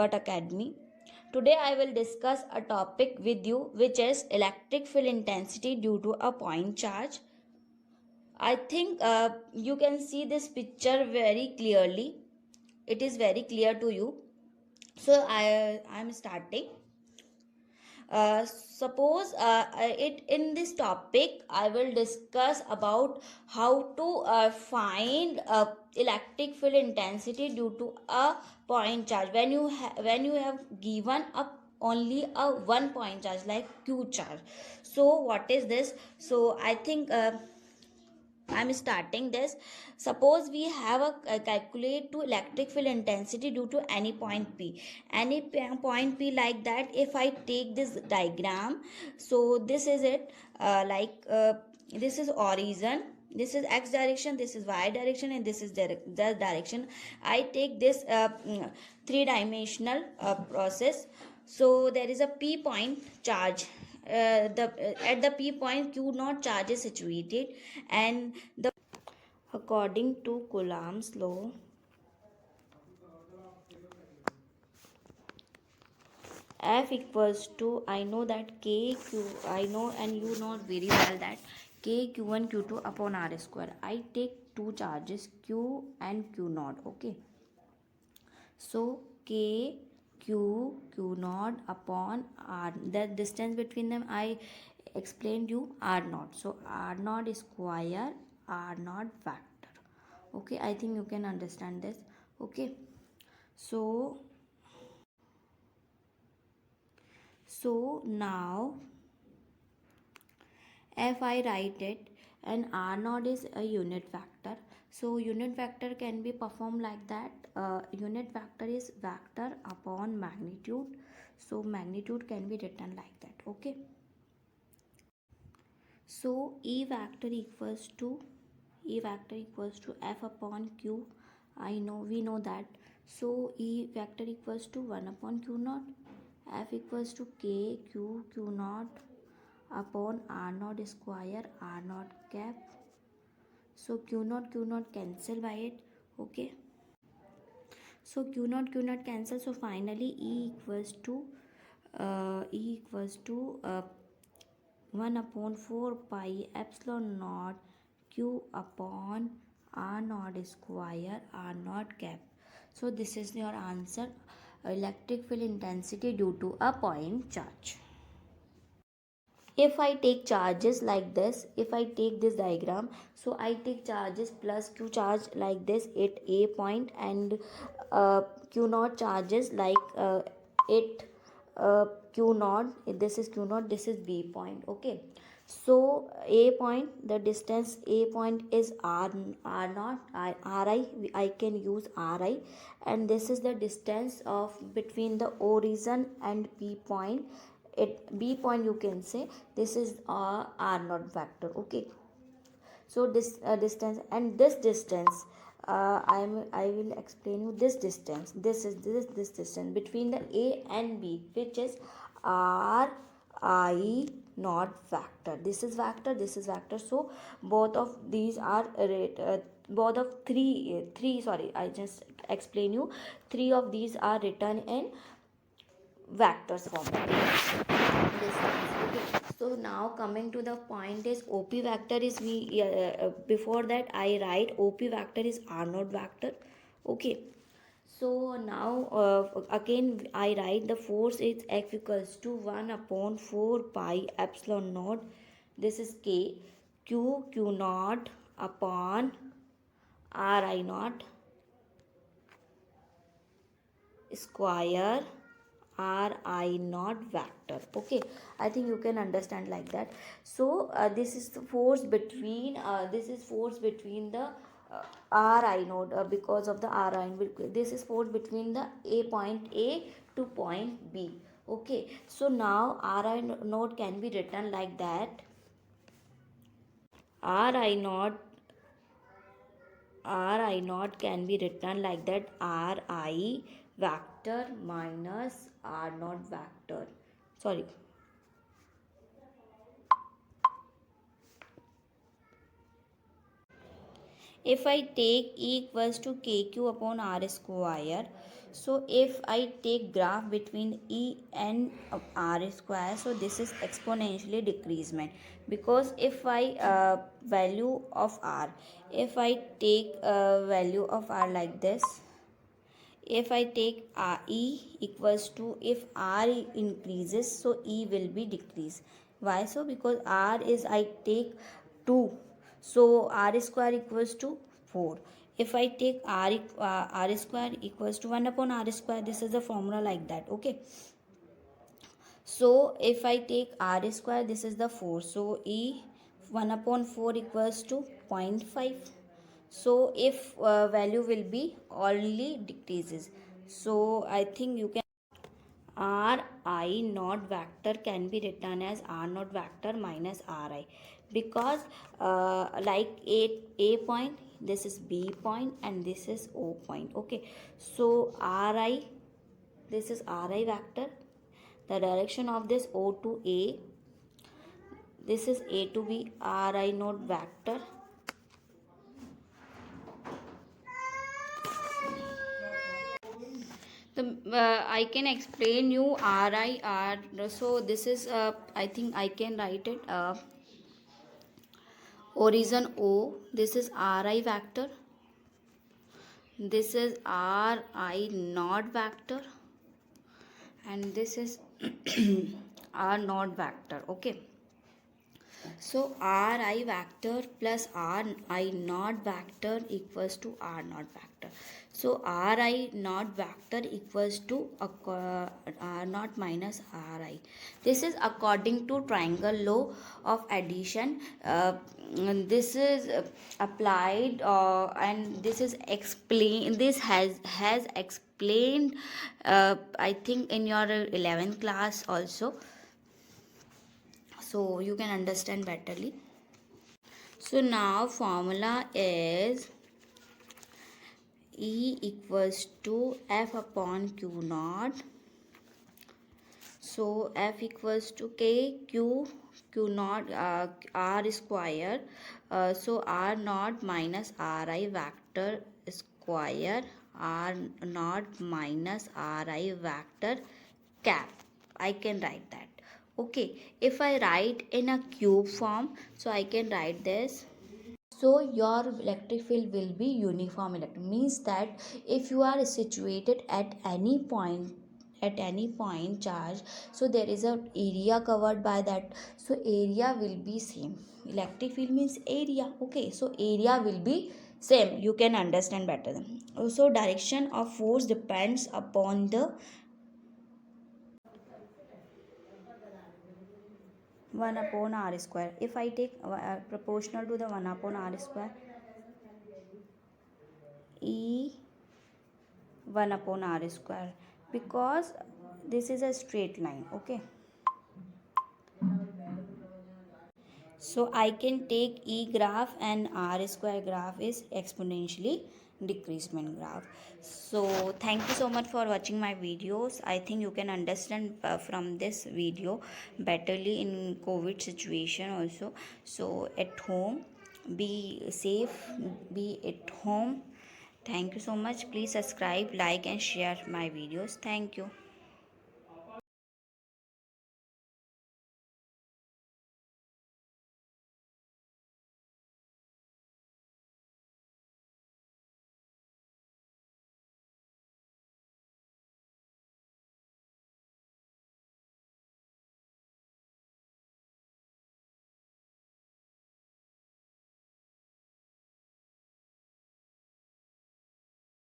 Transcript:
Shortcut Academy. Today I will discuss a topic with you which is electric field intensity due to a point charge. I think you can see this picture very clearly. It is very clear to you. So I am starting. Suppose it in this topic I will discuss about how to find electric field intensity due to a point charge when you have given up only a one point charge like q charge. So what is this? So I think I'm starting this. Suppose we have a calculate to electric field intensity due to any point P. Any point P like that. If I take this diagram, so this is it. This is origin. This is x direction. This is y direction, and this is the direction. I take this three-dimensional process. So there is a P point charge. At the P point Q naught charge is situated, and the according to Coulomb's law, F equals to, I know that K Q, I know and you know very well that K Q1 Q2 upon R square. I take two charges Q and Q naught. Okay, so K Q naught upon R, the distance between them I explained you R naught. So R naught square, R naught factor. Okay, I think you can understand this. Okay, so now if I write it, and R naught is a unit vector, so unit vector can be performed like that. Unit vector is vector upon magnitude, so magnitude can be written like that. Okay, so E vector equals to F upon Q. We know that. So E vector equals to 1 upon Q naught. F equals to K Q naught upon R naught square, R naught cap. So Q naught cancel by it. Okay, so Q naught cancel. So finally E equals to 1 upon 4 pi epsilon naught Q upon R naught square, R naught cap. So this is your answer, electric field intensity due to a point charge. If I take charges like this, if I take this diagram, so I take charges plus q charge like this at a point, and q naught charges like it q naught, this is q naught, this is b point. Okay, so a point, the distance a point is r naught, I can use ri, and this is the distance of between the origin and p point. At b point you can say this is r naught vector. Okay, so this distance, and this distance I will explain you this distance. This is this distance between the a and b, which is r I naught vector. This is vector, this is vector. So both of these are both of three sorry, I just explain you, three of these are written in vectors form. Okay, so now coming to the point is OP vector is before that I write OP vector is R naught vector. Okay, so now again I write the force is F equals to 1 upon 4 pi epsilon naught. This is K Q naught upon R I naught square, R I naught vector. Okay, I think you can understand like that. So this is the force between the R I naught, because of the R I naught. This is force between the point A to point B. Okay, so now R I naught can be written like that. R I naught can be written like that, R I vector minus R naught vector. Sorry. If I take E equals to KQ upon R square, So if I take graph between E and R square, so this is exponentially decreasement, because if I value of R, if I take value of R like this, if I take E equals to, if R increases, so E will be decrease. Why so? Because R is, I take 2, so R square equals to 4. If I take R square equals to 1 upon R square, this is the formula like that. Okay. So if I take R square, this is the 4. So E 1 upon 4 equals to 0.5. So if value will be only decreases. So I think you can Ri naught vector can be written as R naught vector minus Ri, because like A point, this is B point and this is O point. Okay. So Ri, this is Ri vector, the direction of this O to A, this is A to B, Ri naught vector. I can explain you RIR. So this is I think I can write it origin O. This is RI vector. This is RI naught vector, and this is R naught vector. Okay. So Ri vector plus Ri naught vector equals to R naught vector. So Ri naught vector equals to R naught minus Ri. This is according to triangle law of addition. This is applied and this is explained. This has explained. I think in your 11th class also, so you can understand betterly. So now formula is E equals to F upon Q naught. So F equals to Q naught R square. So R naught minus Ri vector square, R naught minus Ri vector cap. I can write that. Okay, if I write in a cube form, so I can write this. So your electric field will be uniform electric, means that if you are situated at any point charge, so there is a area covered by that, so area will be same. Electric field means area. Okay, so area will be same. You can understand better than. Also direction of force depends upon the 1 upon R square. If I take proportional to the 1 upon R square, E 1 upon R square, because this is a straight line. Okay. So I can take E graph, and R square graph is exponentially decreasement graph. So thank you so much for watching my videos. I think you can understand from this video betterly in COVID situation also. So at home, be safe, be at home. Thank you so much. Please subscribe, like and share my videos. Thank you.